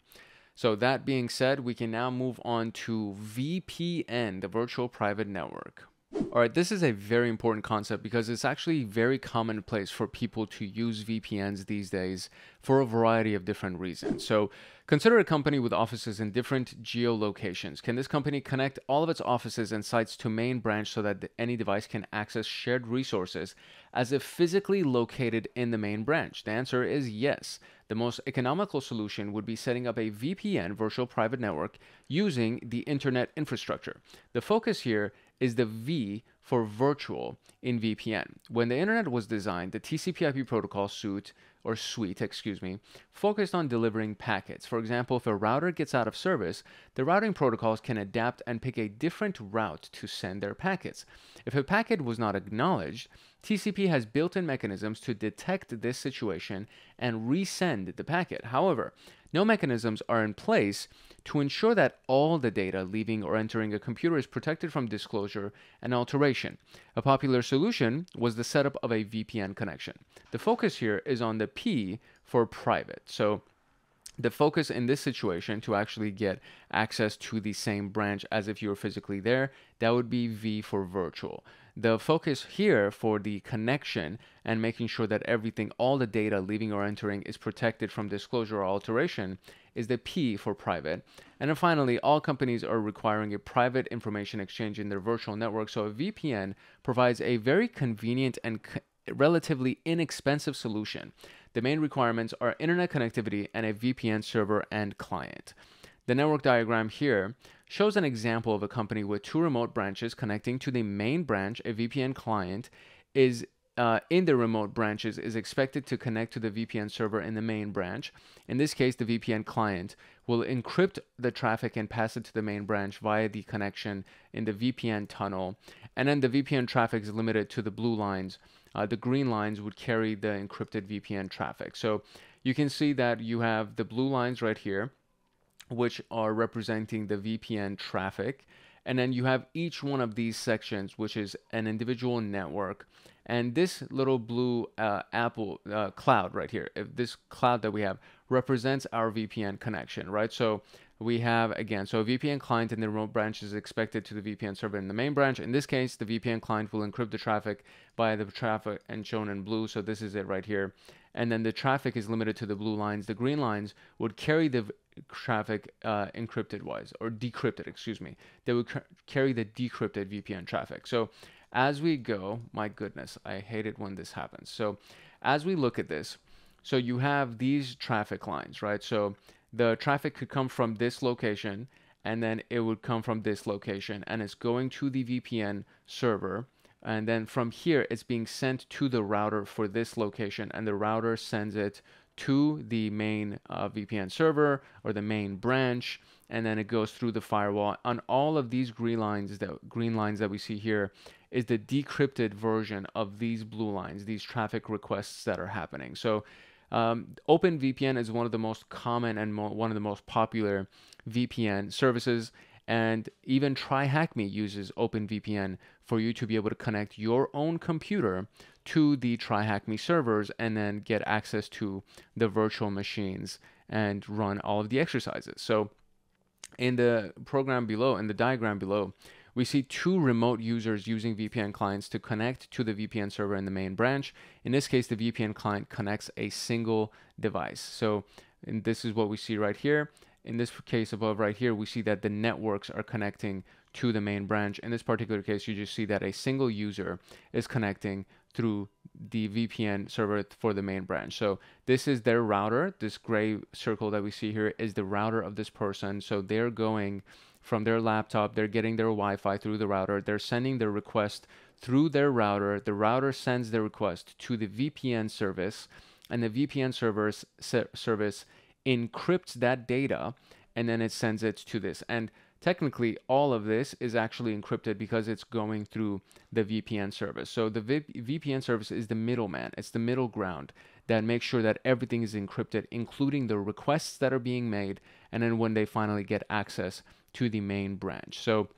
So that being said, we can now move on to VPN, the virtual private network. All right, this is a very important concept because it's actually very commonplace for people to use VPNs these days for a variety of different reasons. So consider a company with offices in different geolocations. Can this company connect all of its offices and sites to main branch so that any device can access shared resources as if physically located in the main branch? The answer is yes. The most economical solution would be setting up a VPN, virtual private network, using the internet infrastructure. The focus here is the V for virtual in VPN. When the internet was designed, the TCP/IP protocol suite, focused on delivering packets. For example, if a router gets out of service, the routing protocols can adapt and pick a different route to send their packets. If a packet was not acknowledged, TCP has built-in mechanisms to detect this situation and resend the packet. However, no mechanisms are in place to ensure that all the data leaving or entering a computer is protected from disclosure and alteration. A popular solution was the setup of a VPN connection. The focus here is on the P for private. So the focus in this situation to actually get access to the same branch as if you were physically there, that would be V for virtual. The focus here for the connection and making sure that everything, all the data leaving or entering is protected from disclosure or alteration is the P for private. And then finally, all companies are requiring a private information exchange in their virtual network. So a VPN provides a very convenient and relatively inexpensive solution. The main requirements are internet connectivity and a VPN server and client. The network diagram here shows an example of a company with 2 remote branches connecting to the main branch. A VPN client is in the remote branches is expected to connect to the VPN server in the main branch. In this case, the VPN client will encrypt the traffic and pass it to the main branch via the connection in the VPN tunnel. And then the VPN traffic is limited to the blue lines. The green lines would carry the encrypted VPN traffic. So you can see that you have the blue lines right here, which are representing the VPN traffic. And then you have each one of these sections, which is an individual network. And this little blue Apple cloud right here, if this cloud that we have represents our VPN connection, right? So we have, again, so a VPN client in the remote branch is expected to the VPN server in the main branch. In this case, the VPN client will encrypt the traffic by the traffic and shown in blue. So this is it right here. And then the traffic is limited to the blue lines. The green lines would carry the traffic encrypted wise, or decrypted, excuse me. They would carry the decrypted VPN traffic. So as we go, my goodness, I hate it when this happens. So as we look at this, so you have these traffic lines, right? So the traffic could come from this location, and then it would come from this location, and it's going to the VPN server. And then from here, it's being sent to the router for this location, and the router sends it to the main VPN server or the main branch, and then it goes through the firewall. On all of these green lines that we see here is the decrypted version of these blue lines, these traffic requests that are happening. So OpenVPN is one of the most common and one of the most popular VPN services, and even TryHackMe uses OpenVPN for you to be able to connect your own computer to the TryHackMe servers and then get access to the virtual machines and run all of the exercises. So in the program below, in the diagram below, we see two remote users using VPN clients to connect to the VPN server in the main branch. In this case, the VPN client connects a single device. So, and this is what we see right here. In this case above right here, we see that the networks are connecting to the main branch. In this particular case, you just see that a single user is connecting through the VPN server for the main branch. So this is their router. This gray circle that we see here is the router of this person. So they're going from their laptop, they're getting their Wi-Fi through the router, they're sending their request through their router, the router sends the request to the VPN service, and the VPN service encrypts that data, and then it sends it to this. And technically, all of this is actually encrypted because it's going through the VPN service. So the VPN service is the middleman. It's the middle ground that makes sure that everything is encrypted, including the requests that are being made, and then when they finally get access to the main branch. So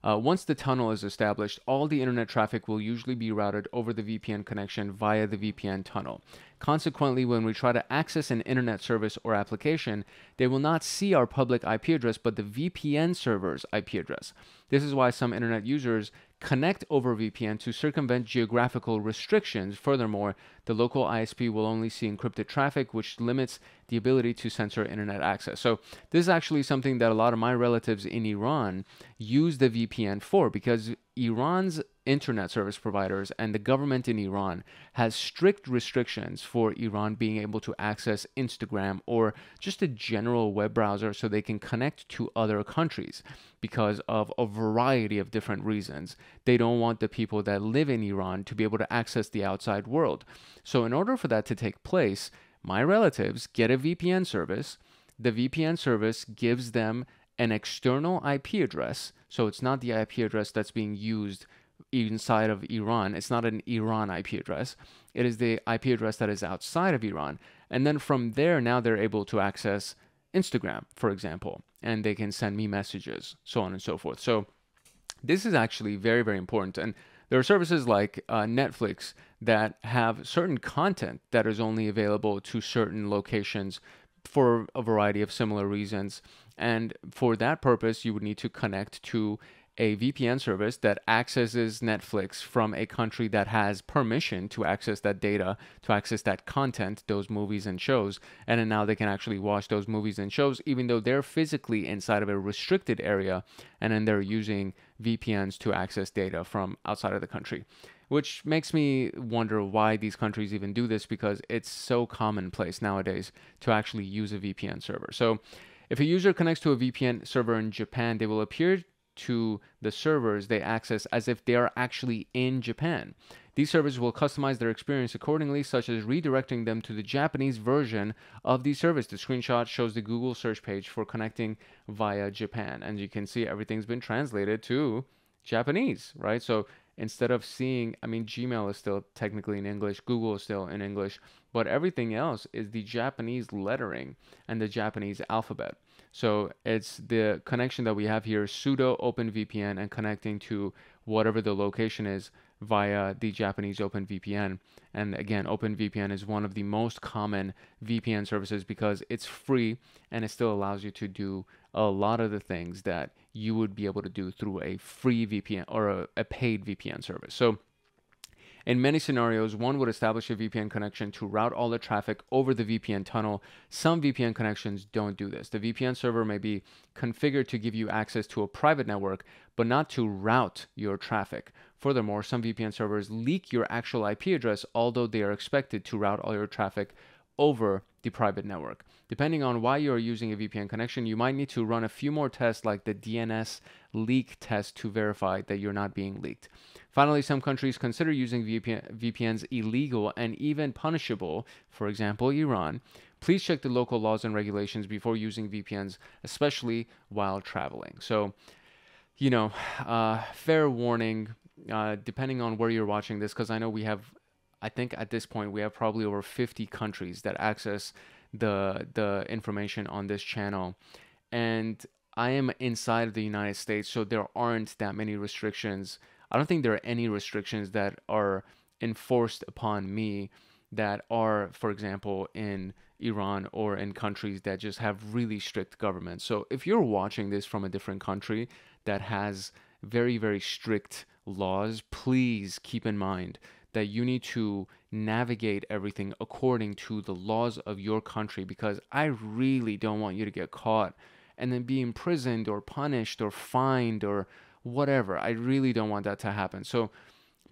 once the tunnel is established, all the internet traffic will usually be routed over the VPN connection via the VPN tunnel. Consequently, when we try to access an internet service or application, they will not see our public IP address, but the VPN server's IP address. This is why some internet users connect over VPN to circumvent geographical restrictions. Furthermore, the local ISP will only see encrypted traffic, which limits the ability to censor internet access. So this is actually something that a lot of my relatives in Iran use the VPN for, because Iran's internet service providers and the government in Iran has strict restrictions for Iran being able to access Instagram or just a general web browser so they can connect to other countries because of a variety of different reasons. They don't want the people that live in Iran to be able to access the outside world. So in order for that to take place, my relatives get a VPN service. The VPN service gives them an external IP address. So it's not the IP address that's being used inside of Iran. It's not an Iran IP address. It is the IP address that is outside of Iran. And then from there, now they're able to access Instagram, for example, and they can send me messages, so on and so forth. So this is actually very, very important. And there are services like Netflix that have certain content that is only available to certain locations for a variety of similar reasons. And for that purpose, you would need to connect to a VPN service that accesses Netflix from a country that has permission to access that data, to access that content, those movies and shows. And then now they can actually watch those movies and shows, even though they're physically inside of a restricted area, and then they're using VPNs to access data from outside of the country. Which makes me wonder why these countries even do this, because it's so commonplace nowadays to actually use a VPN server. So if a user connects to a VPN server in Japan, they will appear to the servers they access as if they are actually in Japan. These servers will customize their experience accordingly, such as redirecting them to the Japanese version of the service. The screenshot shows the Google search page for connecting via Japan. And you can see everything's been translated to Japanese, right? So instead of seeing, I mean, Gmail is still technically in English, Google is still in English, but everything else is the Japanese lettering and the Japanese alphabet. So it's the connection that we have here, sudo OpenVPN, and connecting to whatever the location is via the Japanese OpenVPN. And again, OpenVPN is one of the most common VPN services because it's free and it still allows you to do a lot of the things that you would be able to do through a free VPN or a paid VPN service. So in many scenarios, one would establish a VPN connection to route all the traffic over the VPN tunnel. Some VPN connections don't do this. The VPN server may be configured to give you access to a private network, but not to route your traffic. Furthermore, some VPN servers leak your actual IP address, although they are expected to route all your traffic over the private network. Depending on why you are using a VPN connection, you might need to run a few more tests like the DNS leak test to verify that you're not being leaked. Finally, some countries consider using VPNs illegal and even punishable, for example, Iran. Please check the local laws and regulations before using VPNs, especially while traveling. So, fair warning, depending on where you're watching this, because I know I think at this point we have probably over 50 countries that access the information on this channel. And I am inside of the United States, so there aren't that many restrictions. I don't think there are any restrictions that are enforced upon me that are, for example, in Iran or in countries that just have really strict governments. So if you're watching this from a different country that has very, very strict laws, please keep in mind that you need to navigate everything according to the laws of your country, because I really don't want you to get caught and then be imprisoned or punished or fined or whatever. I really don't want that to happen. So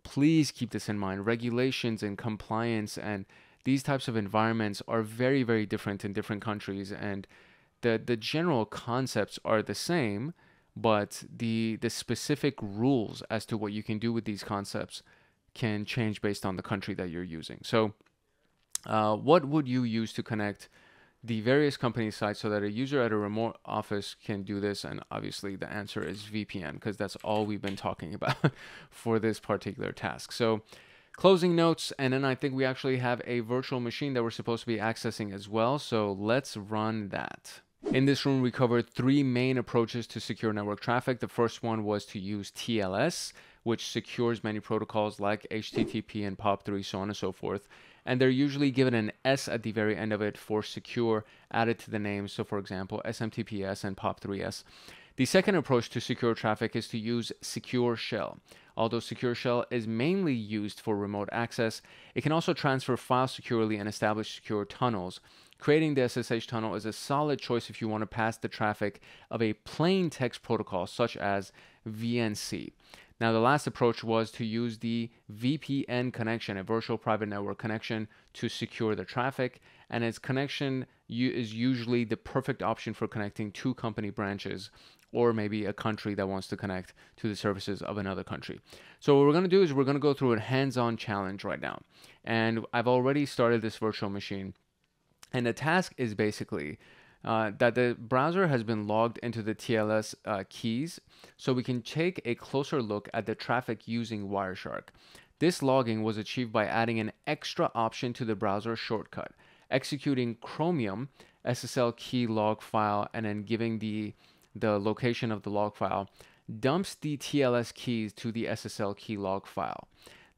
please keep this in mind. Regulations and compliance and these types of environments are very, very different in different countries, and the general concepts are the same, but the specific rules as to what you can do with these concepts can change based on the country that you're using. So what would you use to connect the various company sites so that a user at a remote office can do this? And obviously the answer is VPN, because that's all we've been talking about for this particular task. So closing notes, and then I think we actually have a virtual machine that we're supposed to be accessing as well. So let's run that. In this room, we covered three main approaches to secure network traffic. The first one was to use TLS, which secures many protocols like HTTP and POP3, so on and so forth. And they're usually given an S at the very end of it for secure added to the name. So for example, SMTPS and POP3S. The second approach to secure traffic is to use Secure Shell. Although Secure Shell is mainly used for remote access, it can also transfer files securely and establish secure tunnels. Creating the SSH tunnel is a solid choice if you want to pass the traffic of a plain text protocol such as VNC. Now, the last approach was to use the VPN connection, a virtual private network connection, to secure the traffic. And its connection is usually the perfect option for connecting two company branches, or maybe a country that wants to connect to the services of another country. So what we're going to do is we're going to go through a hands-on challenge right now. And I've already started this virtual machine. And the task is basically that the browser has been logged into the TLS keys, so we can take a closer look at the traffic using Wireshark. This logging was achieved by adding an extra option to the browser shortcut, executing Chromium SSL key log file, and then giving the location of the log file, dumps the TLS keys to the SSL key log file.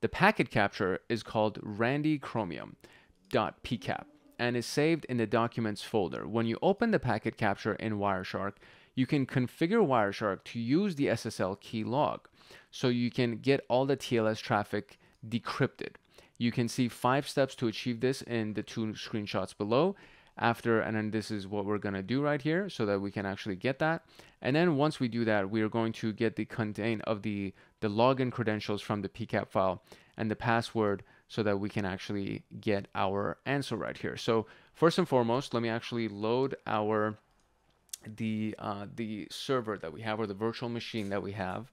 The packet capture is called randychromium.pcap and is saved in the Documents folder. When you open the packet capture in Wireshark, you can configure Wireshark to use the SSL key log, so you can get all the TLS traffic decrypted. You can see 5 steps to achieve this in the 2 screenshots below. And then this is what we're going to do right here so that we can actually get that. And then once we do that, we are going to get the content of the login credentials from the PCAP file and the password so that we can actually get our answer right here. So first and foremost, let me actually load the server that we have, or the virtual machine that we have.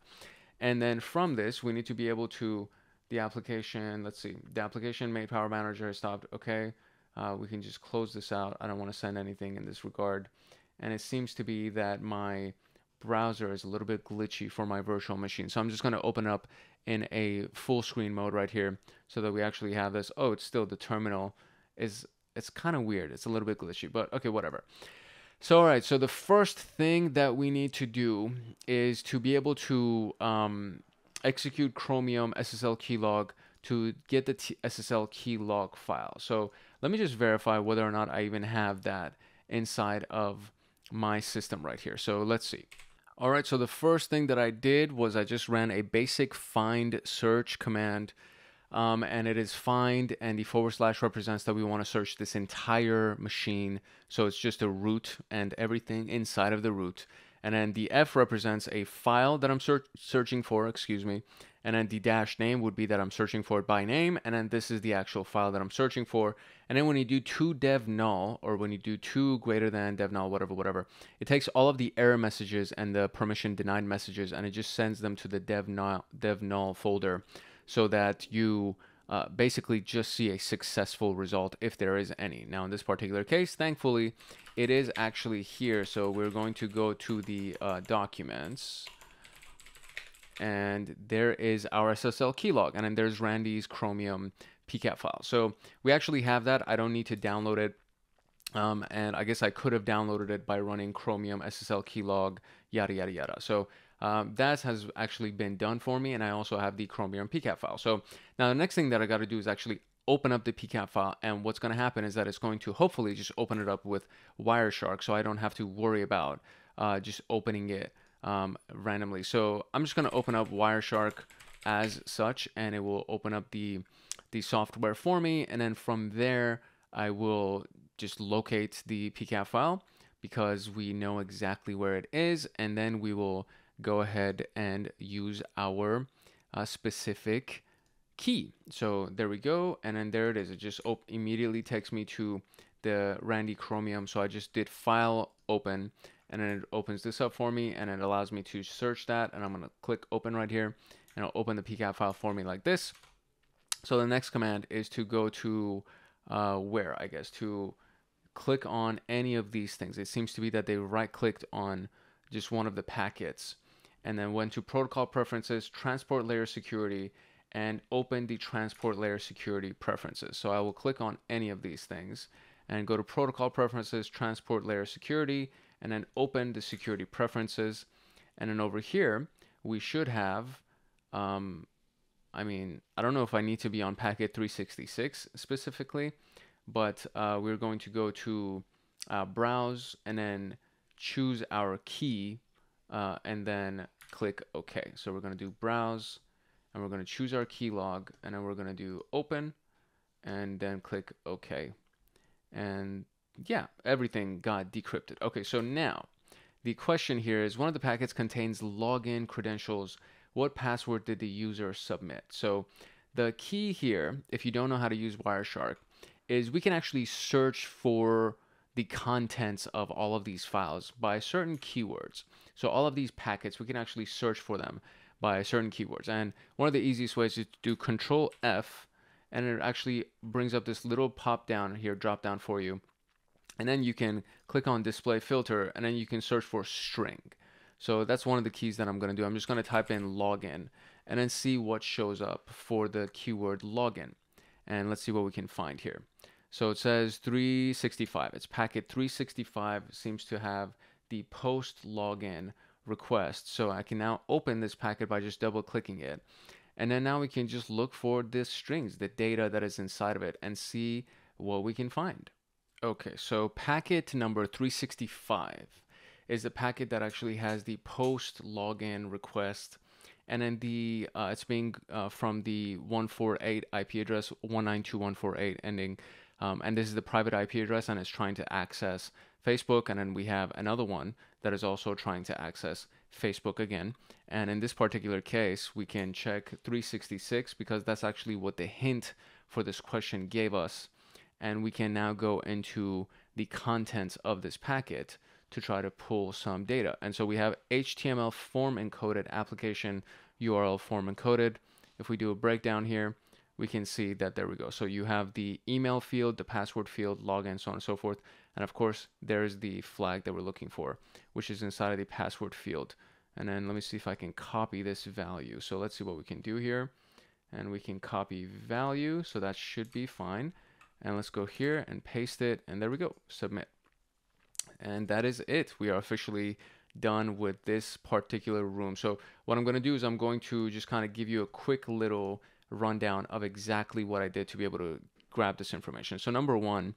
And then from this, we need to be able to, the application, let's see, the application made Power Manager has stopped. Okay. We can just close this out. I don't want to send anything in this regard. And it seems to be that my browser is a little bit glitchy for my virtual machine. So I'm just going to open up in a full screen mode right here so that we actually have this. Oh, it's still the terminal is, it's kind of weird. It's a little bit glitchy, but okay, whatever. So, all right. So the first thing that we need to do is to be able to execute Chromium SSL keylog to get the SSL keylog file. So let me just verify whether or not I even have that inside of my system right here. So let's see. All right. So the first thing that I did was I just ran a basic find search command. And it is find, and the / represents that we want to search this entire machine. So it's just a root and everything inside of the root. And then the F represents a file that I'm searching for, excuse me. And then the dash name would be that I'm searching for it by name. And then this is the actual file that I'm searching for. And then when you do to dev null, or when you do to greater than dev null, whatever, it takes all of the error messages and the permission denied messages, and it just sends them to the dev null folder, so that you basically just see a successful result if there is any. Now in this particular case, thankfully, it is actually here. So we're going to go to the documents, and there is our SSL keylog, and then there's Randy's Chromium PCAP file. So we actually have that. I don't need to download it. And I guess I could have downloaded it by running Chromium SSL keylog, yada, yada, yada. So that has actually been done for me, and I also have the Chromium PCAP file. So now the next thing that I got to do is actually open up the PCAP file, and what's going to happen is that it's going to hopefully just open it up with Wireshark, so I don't have to worry about just opening it randomly. So I'm just going to open up Wireshark as such, and it will open up the software for me, and then from there I will just locate the PCAP file because we know exactly where it is, and then we will go ahead and use our specific key. So there we go, and then there it is. It just immediately takes me to the Randy Chromium. So I just did file open, and then it opens this up for me, and it allows me to search that, and I'm going to click open right here, and it'll open the PCAP file for me like this. So the next command is to go to where, I guess, to click on any of these things. It seems to be that they right-clicked on just one of the packets, and then went to protocol preferences, transport layer security, and open the transport layer security preferences. So I will click on any of these things and go to protocol preferences, transport layer security, and then open the security preferences. And then over here, we should have, I mean, I don't know if I need to be on packet 366 specifically, but we're going to go to browse and then choose our key, and then click OK. So we're going to do browse, and we're going to choose our keylog, and then we're going to do open, and then click OK. And yeah, everything got decrypted. Okay, so now the question here is, one of the packets contains login credentials. What password did the user submit? So the key here, if you don't know how to use Wireshark, is we can actually search for the contents of all of these files by certain keywords. So all of these packets, we can actually search for them by certain keywords. And one of the easiest ways is to do Control F, and it actually brings up this little pop down here, drop down for you. And then you can click on display filter, and then you can search for string. So that's one of the keys that I'm going to do. I'm just going to type in login and then see what shows up for the keyword login. And let's see what we can find here. So it says 365. It's packet 365 seems to have the post login request. So I can now open this packet by just double clicking it. And then now we can just look for the strings, the data that is inside of it, and see what we can find. Okay, so packet number 365 is the packet that actually has the post login request, and then the it's being from the 148 IP address 192.148 ending, and this is the private IP address, and it's trying to access Facebook. And then we have another one that is also trying to access Facebook again. And in this particular case, we can check 366 because that's actually what the hint for this question gave us. And we can now go into the contents of this packet to try to pull some data. And so we have HTML form encoded application URL form encoded. If we do a breakdown here, we can see that there we go. So you have the email field, the password field, login, so on and so forth. And of course, there's the flag that we're looking for, which is inside of the password field. And then let me see if I can copy this value. So let's see what we can do here. And we can copy value, so that should be fine. And let's go here and paste it. And there we go, submit. And that is it. We are officially done with this particular room. So what I'm going to do is I'm going to just kind of give you a quick little rundown of exactly what I did to be able to grab this information. So number one,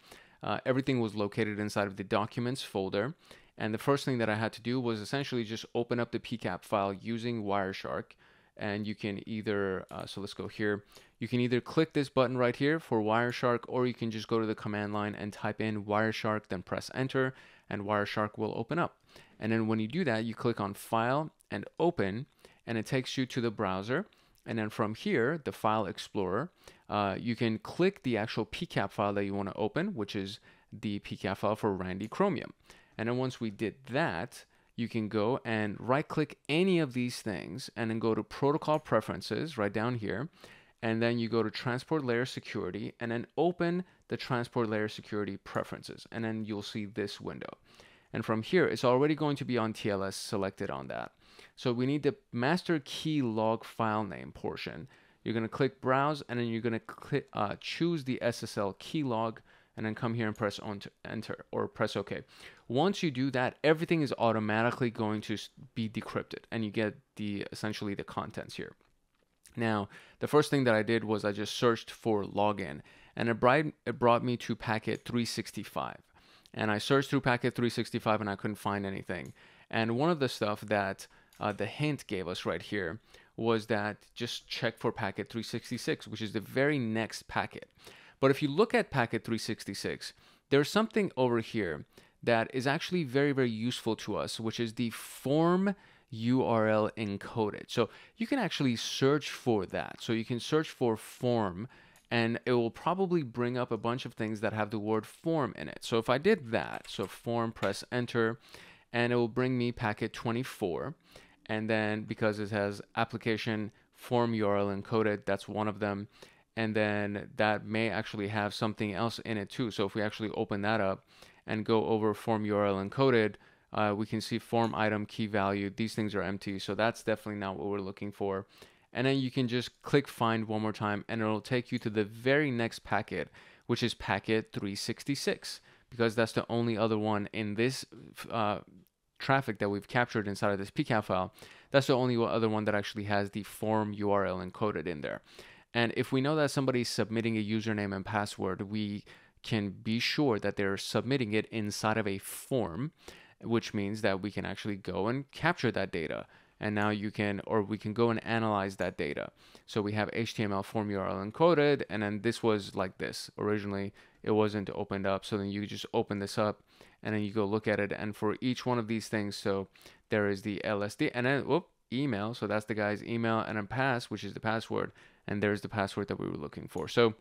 everything was located inside of the documents folder. And the first thing that I had to do was essentially just open up the PCAP file using Wireshark. And you can either, so let's go here. You can either click this button right here for Wireshark, or you can just go to the command line and type in Wireshark, then press enter, and Wireshark will open up. And then when you do that, you click on File and Open, and it takes you to the browser. And then from here, the File Explorer, you can click the actual PCAP file that you want to open, which is the PCAP file for Randy Chromium. And then once we did that, you can go and right-click any of these things and then go to Protocol Preferences right down here. And then you go to Transport Layer Security and then open the Transport Layer Security Preferences. And then you'll see this window. And from here, it's already going to be on TLS selected on that. So we need the master key log file name portion. You're going to click Browse, and then you're going to click, choose the SSL key log, and then come here and press on to enter or press OK. Once you do that, everything is automatically going to be decrypted, and you get essentially the contents here. Now, the first thing that I did was I just searched for login, and it brought me to packet 365. And I searched through packet 365 and I couldn't find anything. And one of the stuff that the hint gave us right here was that just check for packet 366, which is the very next packet. But if you look at packet 366, there's something over here that is actually very, very useful to us, which is the form URL encoded. So you can actually search for that. So you can search for form, and it will probably bring up a bunch of things that have the word form in it. So if I did that, so form, press enter, and it will bring me packet 24. And then because it has application form URL encoded, that's one of them. And then that may actually have something else in it too. So if we actually open that up and go over form URL encoded, we can see form item key value. These things are empty. So that's definitely not what we're looking for. And then you can just click find one more time, and it'll take you to the very next packet, which is packet 366, because that's the only other one in this traffic that we've captured inside of this PCAP file. That's the only other one that actually has the form URL encoded in there. And if we know that somebody's submitting a username and password, we can be sure that they're submitting it inside of a form, which means that we can actually go and capture that data. And now we can go and analyze that data. So we have HTML form URL encoded, and then this was like this. Originally, it wasn't opened up. So then you just open this up, and then you go look at it. And for each one of these things, so there is the LSD, and then email. So that's the guy's email, and then pass, which is the password. And there's the password that we were looking for. So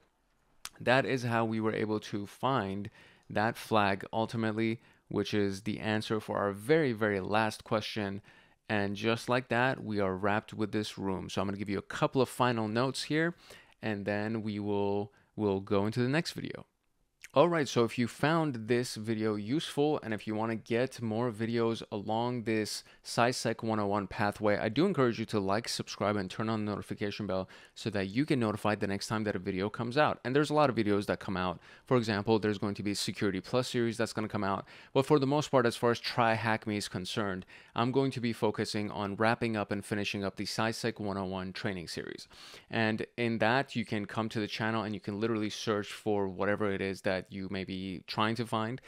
that is how we were able to find that flag ultimately, which is the answer for our very, very last question. And just like that, we are wrapped with this room. So I'm going to give you a couple of final notes here, and then we'll go into the next video. All right, so if you found this video useful, and if you want to get more videos along this CySec 101 pathway, I do encourage you to like, subscribe, and turn on the notification bell so that you get notified the next time that a video comes out. And there's a lot of videos that come out. For example, there's going to be a Security Plus series that's going to come out. But for the most part, as far as TryHackMe is concerned, I'm going to be focusing on wrapping up and finishing up the CySec 101 training series. And in that, you can come to the channel and you can literally search for whatever it is that you may be trying to find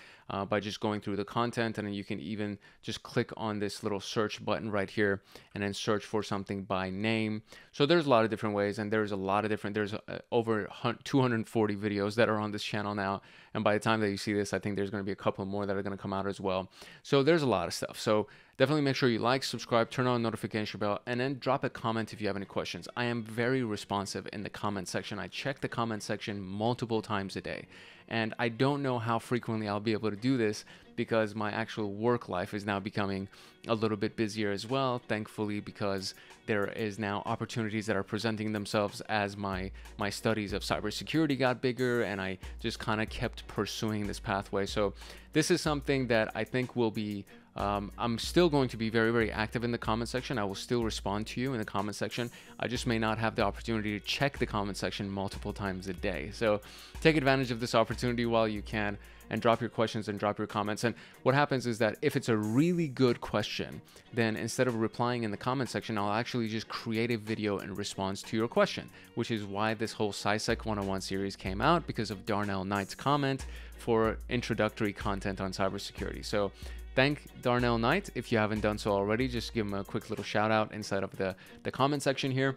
by just going through the content, and then you can even just click on this little search button right here and then search for something by name. So there's a lot of different ways, and there's over 240 videos that are on this channel now, and by the time that you see this, I think there's going to be a couple more that are going to come out as well. So there's a lot of stuff. So definitely make sure you like, subscribe, turn on the notification bell, and then drop a comment if you have any questions. I am very responsive in the comment section. I check the comment section multiple times a day. And I don't know how frequently I'll be able to do this because my actual work life is now becoming a little bit busier as well, thankfully, because there is now opportunities that are presenting themselves as my studies of cybersecurity got bigger, and I just kind of kept pursuing this pathway. So this is something that I think will be I'm still going to be very, very active in the comment section. I will still respond to you in the comment section. I just may not have the opportunity to check the comment section multiple times a day. So take advantage of this opportunity while you can, and drop your questions and drop your comments. And what happens is that if it's a really good question, then instead of replying in the comment section, I'll actually just create a video in response to your question, which is why this whole CySec 101 series came out, because of Darnell Knight's comment for introductory content on cybersecurity. So thank Darnell Knight. If you haven't done so already, just give him a quick little shout out inside of the comment section here.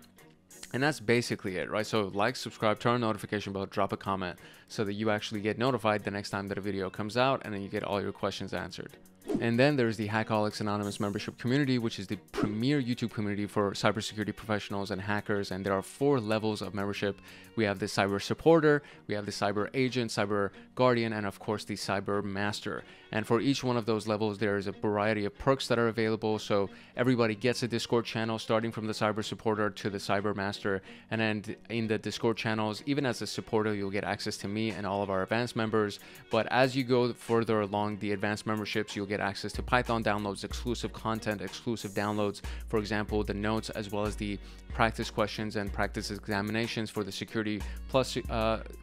And that's basically it, right? So like, subscribe, turn on notification bell, drop a comment so that you actually get notified the next time that a video comes out, and then you get all your questions answered. And then there's the Hackaholics Anonymous membership community, which is the premier YouTube community for cybersecurity professionals and hackers. And there are 4 levels of membership. We have the cyber supporter, we have the cyber agent, cyber guardian, and of course the cyber master. And for each one of those levels, there is a variety of perks that are available. So everybody gets a Discord channel, starting from the cyber supporter to the cyber master. And then in the Discord channels, even as a supporter, you'll get access to me and all of our advanced members. But as you go further along the advanced memberships, you'll get access to Python downloads, exclusive content, exclusive downloads, for example, the notes, as well as the practice questions and practice examinations for the Security Plus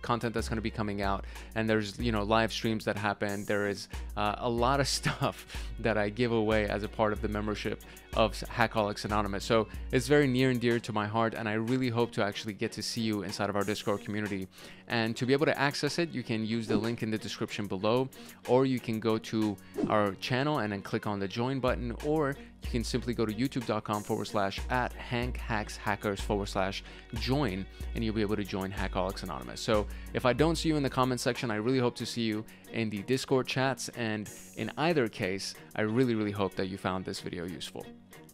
content that's going to be coming out. And there's, you know, live streams that happen. There is a lot of stuff that I give away as a part of the membership of Hackaholics Anonymous. So it's very near and dear to my heart, and I really hope to actually get to see you inside of our Discord community. And to be able to access it, you can use the link in the description below, or you can go to our channel and then click on the join button, or you can simply go to youtube.com/@HankHacksHackers/join, and you'll be able to join Hackaholics Anonymous. So if I don't see you in the comment section, I really hope to see you in the Discord chats, and in either case, I really hope that you found this video useful.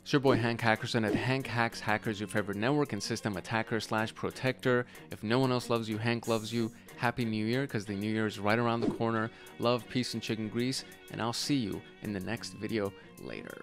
It's your boy Hank Hackerson at Hank Hacks Hackers, your favorite network and system attacker/protector. If no one else loves you, Hank loves you. Happy New Year, because the New Year is right around the corner. Love, peace, and chicken grease, and I'll see you in the next video later.